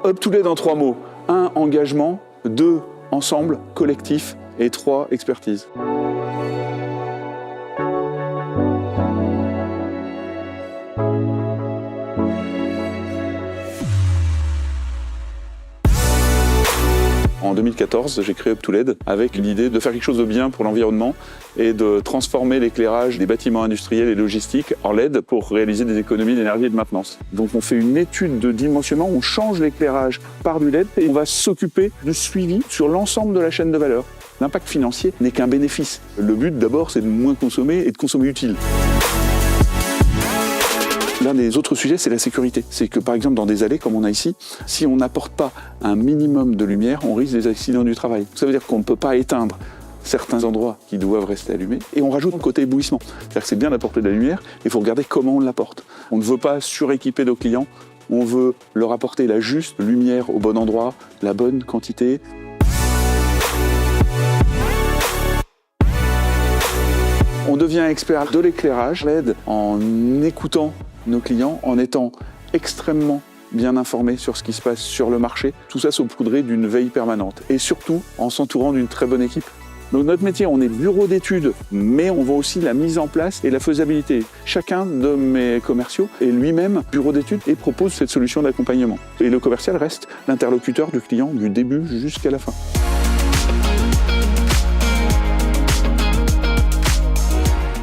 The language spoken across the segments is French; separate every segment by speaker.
Speaker 1: UpToLED en 3 mots. 1, engagement. 2, ensemble, collectif. Et 3, expertise. En 2014, j'ai créé UpToLED avec l'idée de faire quelque chose de bien pour l'environnement et de transformer l'éclairage des bâtiments industriels et logistiques en LED pour réaliser des économies d'énergie et de maintenance. Donc on fait une étude de dimensionnement, on change l'éclairage par du LED et on va s'occuper du suivi sur l'ensemble de la chaîne de valeur. L'impact financier n'est qu'un bénéfice. Le but d'abord, c'est de moins consommer et de consommer utile. L'un des autres sujets, c'est la sécurité. C'est que par exemple, dans des allées comme on a ici, si on n'apporte pas un minimum de lumière, on risque des accidents du travail. Ça veut dire qu'on ne peut pas éteindre certains endroits qui doivent rester allumés, et on rajoute le côté éblouissement. C'est-à-dire que c'est bien d'apporter de la lumière, mais il faut regarder comment on l'apporte. On ne veut pas suréquiper nos clients, on veut leur apporter la juste lumière au bon endroit, la bonne quantité. On devient expert de l'éclairage LED en écoutant nos clients, en étant extrêmement bien informés sur ce qui se passe sur le marché. Tout ça saupoudré d'une veille permanente et surtout en s'entourant d'une très bonne équipe. Donc notre métier, on est bureau d'études, mais on voit aussi la mise en place et la faisabilité. Chacun de mes commerciaux est lui-même bureau d'études et propose cette solution d'accompagnement. Et le commercial reste l'interlocuteur du client du début jusqu'à la fin.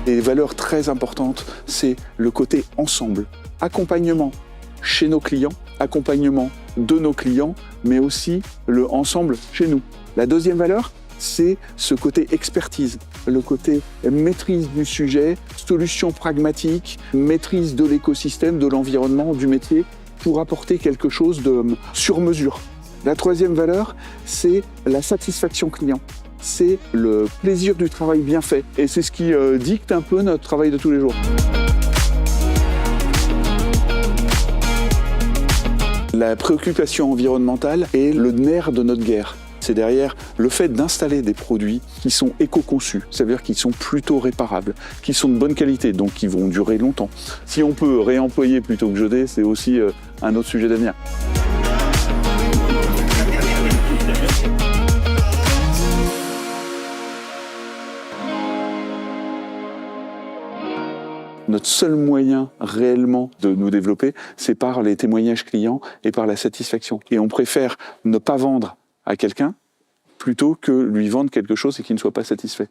Speaker 1: Des valeurs très importantes, c'est le côté ensemble. Accompagnement chez nos clients, accompagnement de nos clients, mais aussi le ensemble chez nous. La deuxième valeur, c'est ce côté expertise, le côté maîtrise du sujet, solution pragmatique, maîtrise de l'écosystème, de l'environnement, du métier, pour apporter quelque chose de sur mesure. La troisième valeur, c'est la satisfaction client. C'est le plaisir du travail bien fait. Et c'est ce qui dicte un peu notre travail de tous les jours. La préoccupation environnementale est le nerf de notre guerre. C'est derrière le fait d'installer des produits qui sont éco-conçus, ça veut dire qu'ils sont plutôt réparables, qui sont de bonne qualité, donc qui vont durer longtemps. Si on peut réemployer plutôt que jeter, c'est aussi un autre sujet d'avenir. Notre seul moyen réellement de nous développer, c'est par les témoignages clients et par la satisfaction. Et on préfère ne pas vendre à quelqu'un plutôt que lui vendre quelque chose et qu'il ne soit pas satisfait.